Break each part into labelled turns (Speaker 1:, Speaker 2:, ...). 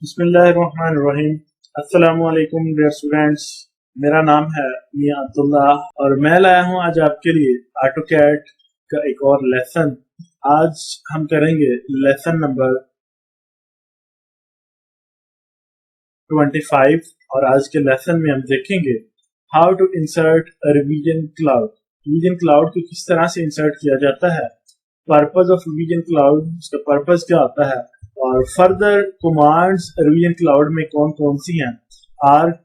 Speaker 1: बिस्मिल्लाहिर्रहमानिर्रहीम। अस्सलामुअलैकुम dear students, मेरा नाम है मियां अब्दुल्ला और मैं लाया हूं आज आपके लिए ऑटोकैड का एक और लेसन। आज हम करेंगे लेसन नंबर 25 और आज के लेसन में हम देखेंगे how to insert revision cloud. Revision cloud को किस तरह से इंसर्ट किया जाता है, पर्पस ऑफ रिवीजन क्लाउड, उसका पर्पस क्या होता है और फर्दर कमांड्स रिवीजन क्लाउड में कौन कौन सी हैं। आर्क,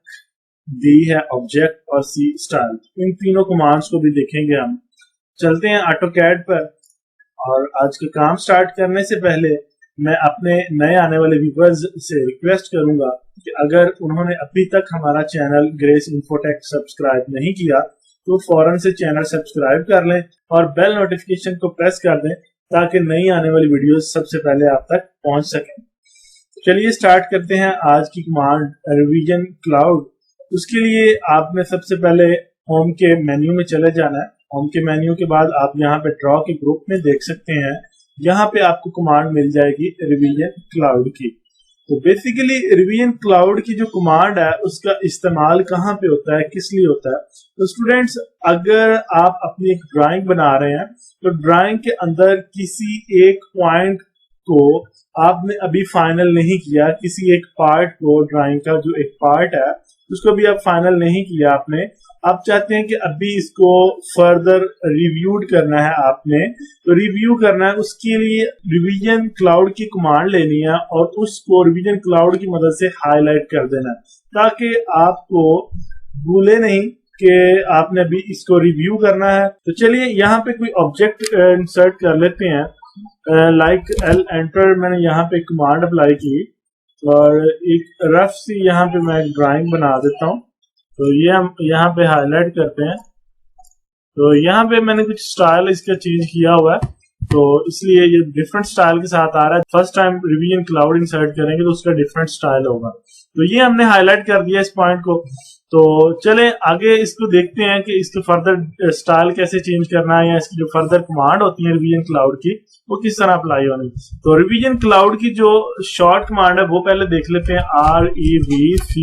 Speaker 1: डी है ऑब्जेक्ट और सी स्टाइल। इन तीनों कमांड्स को भी देखेंगे हम। चलते हैं ऑटोकैड पर और आज का काम स्टार्ट करने से पहले मैं अपने नए आने वाले व्यूअर्स से रिक्वेस्ट करूंगा कि अगर उन्होंने अभी तक हमारा चैनल ग्रेस इन्फोटेक सब्सक्राइब नहीं किया तो फौरन से चैनल सब्सक्राइब कर लें और बेल नोटिफिकेशन को प्रेस कर दें ताकि नई आने वाली वीडियोस सबसे पहले आप तक पहुंच सकें। चलिए स्टार्ट करते हैं आज की कमांड रिवीजन क्लाउड। उसके लिए आपने सबसे पहले होम के मेन्यू में चले जाना है। होम के मेन्यू के बाद आप यहाँ पे ड्रॉ के ग्रुप में देख सकते हैं, यहाँ पे आपको कमांड मिल जाएगी रिवीजन क्लाउड की। तो बेसिकली रिवीजन क्लाउड की जो कमांड है उसका इस्तेमाल कहाँ पे होता है, किस लिए होता है। तो स्टूडेंट्स, अगर आप अपनी एक ड्राइंग बना रहे हैं तो ड्राइंग के अंदर किसी एक पॉइंट को आपने अभी फाइनल नहीं किया, किसी एक पार्ट को, ड्राइंग का जो एक पार्ट है उसको भी आप फाइनल नहीं किया आपने, आप चाहते हैं कि अभी इसको फर्दर रिव्यूड करना है आपने, तो रिव्यू करना है, उसके लिए रिवीजन क्लाउड की कमांड लेनी है और उसको रिवीजन क्लाउड की मदद से हाईलाइट कर देना है ताकि आपको भूले नहीं कि आपने अभी इसको रिव्यू करना है। तो चलिए यहाँ पे कोई ऑब्जेक्ट इंसर्ट कर लेते हैं, लाइक एल एंटर। मैंने यहाँ पे कमांड अप्लाई की और एक रफ सी यहाँ पे मैं ड्राइंग बना देता हूँ। तो ये हम यहाँ पे हाईलाइट करते हैं। तो यहाँ पे मैंने कुछ स्टाइल इसका चेंज किया हुआ है तो इसलिए ये डिफरेंट स्टाइल के साथ आ रहा है। First time revision cloud insert करेंगे तो उसका डिफरेंट स्टाइल होगा। तो ये हमने हाईलाइट कर दिया इस पॉइंट को। तो चले आगे इसको देखते हैं कि इसके फर्दर स्टाइल कैसे चेंज करना है या इसकी जो फर्दर कमांड होती है रिवीजन क्लाउड की वो किस तरह अप्लाई होनी। तो रिवीजन क्लाउड की जो शॉर्ट कमांड है वो पहले देख लेते हैं, REVC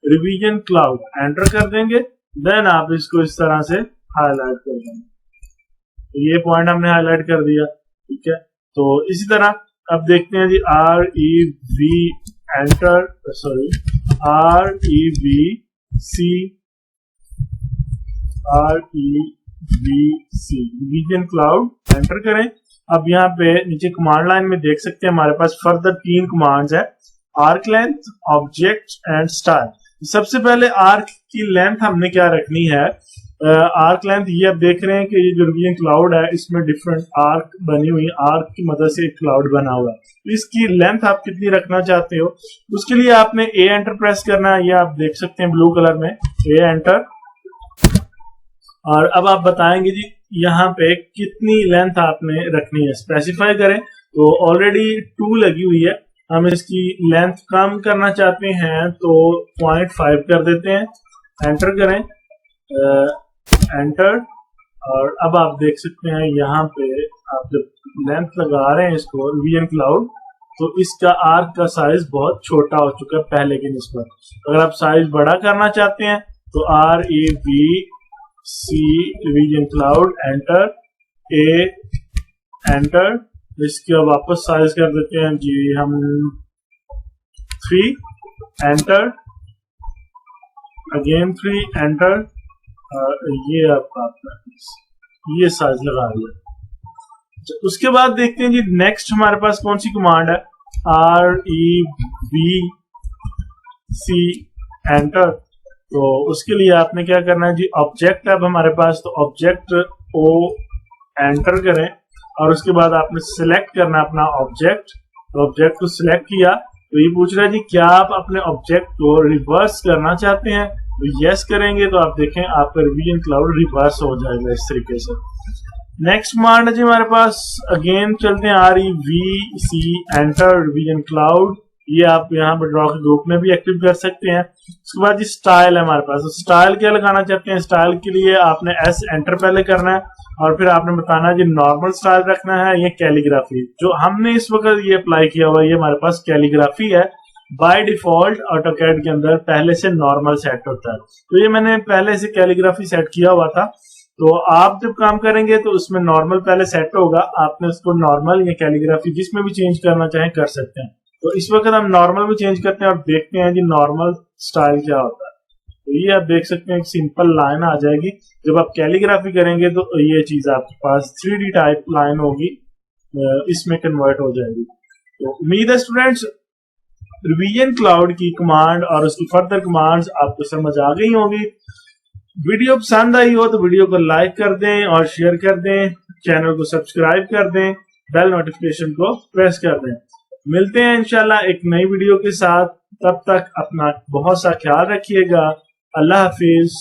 Speaker 1: रिवीजन क्लाउड। एंटर कर देंगे, देन आप इसको इस तरह से हाईलाइट कर देंगे। तो ये पॉइंट हमने हाईलाइट कर दिया, ठीक है। तो इसी तरह अब देखते हैं जी REV enter, sorry REVC revision cloud enter करें। अब यहाँ पे नीचे कमांड लाइन में देख सकते हैं हमारे पास फर्दर 3 कमांड्स है, arc length, object and style. सबसे पहले आर्क की लेंथ हमने क्या रखनी है, आर्क लेंथ ये आप देख रहे हैं कि ये जो रिवीजन क्लाउड है इसमें डिफरेंट आर्क बनी हुई, आर्क की मदद से एक क्लाउड बना हुआ है। तो इसकी लेंथ आप कितनी रखना चाहते हो उसके लिए आपने ए एंटर प्रेस करना है। ये आप देख सकते हैं ब्लू कलर में, ए एंटर। और अब आप बताएंगे जी यहाँ पे कितनी लेंथ आपने रखनी है, स्पेसिफाई करें। तो ऑलरेडी 2 लगी हुई है, हम इसकी लेंथ कम करना चाहते हैं तो 0.5 कर देते हैं। एंटर करें, एंटर। और अब आप देख सकते हैं यहाँ पे आप जब लेंथ लगा रहे हैं इसको रिवीजन क्लाउड तो इसका आर्क का साइज बहुत छोटा हो चुका है पहले के निस्बत। अगर आप साइज बड़ा करना चाहते हैं तो REVC रिवीजन क्लाउड एंटर, ए एंटर। इसका वापस साइज कर देते हैं जी हम 3, एंटर, अगेन 3, एंटर। ये आपका ये साइज लगा लिया। उसके बाद देखते हैं जी नेक्स्ट हमारे पास कौन सी कमांड है, REVC एंटर। तो उसके लिए आपने क्या करना है जी, ऑब्जेक्ट अब हमारे पास, तो ऑब्जेक्ट ओ एंटर करें और उसके बाद आपने सिलेक्ट करना अपना ऑब्जेक्ट। तो ऑब्जेक्ट को सिलेक्ट किया तो ये पूछ रहा है जी क्या आप अपने ऑब्जेक्ट को रिवर्स करना चाहते हैं। तो यस करेंगे तो आप देखें आपका रिवीजन क्लाउड रिवर्स हो जाएगा इस तरीके से। नेक्स्ट कमांड है जी हमारे पास, अगेन चलते हैं REVC एंटर रिवीजन क्लाउड। ये आप यहाँ पर ड्रॉ के ग्रुप में भी एक्टिव कर सकते हैं। उसके बाद जी स्टाइल है हमारे पास, तो स्टाइल क्या लगाना चाहते हैं। स्टाइल के लिए आपने S एंटर पहले करना है और फिर आपने बताना है जी नॉर्मल स्टाइल रखना है या कैलीग्राफी। जो हमने इस वक्त ये अप्लाई किया हुआ है ये हमारे पास कैलीग्राफी है। बाय डिफॉल्ट ऑटोकैड के अंदर पहले से नॉर्मल सेट होता है। तो ये मैंने पहले से कैलीग्राफी सेट किया हुआ था, तो आप जब काम करेंगे तो उसमें नॉर्मल पहले सेट होगा, आपने उसको नॉर्मल या कैलीग्राफी जिसमें भी चेंज करना चाहें कर सकते हैं। तो इस वक्त हम नॉर्मल में चेंज करते हैं और देखते हैं जी नॉर्मल स्टाइल क्या होता है। तो ये आप देख सकते हैं एक सिंपल लाइन आ जाएगी। जब आप कैलीग्राफी करेंगे तो ये चीज आपके पास 3D टाइप लाइन होगी, इसमें कन्वर्ट हो जाएगी। तो उम्मीद है स्टूडेंट्स रिवीजन क्लाउड की कमांड और उसकी फर्दर कमांड्स आपको समझ आ गई होंगी। वीडियो पसंद आई हो तो वीडियो को लाइक कर दें और शेयर कर दें, चैनल को सब्सक्राइब कर दें, बेल नोटिफिकेशन को प्रेस कर दें। मिलते हैं इंशाल्लाह एक नई वीडियो के साथ, तब तक अपना बहुत सा ख्याल रखिएगा। अल्लाह हाफिज।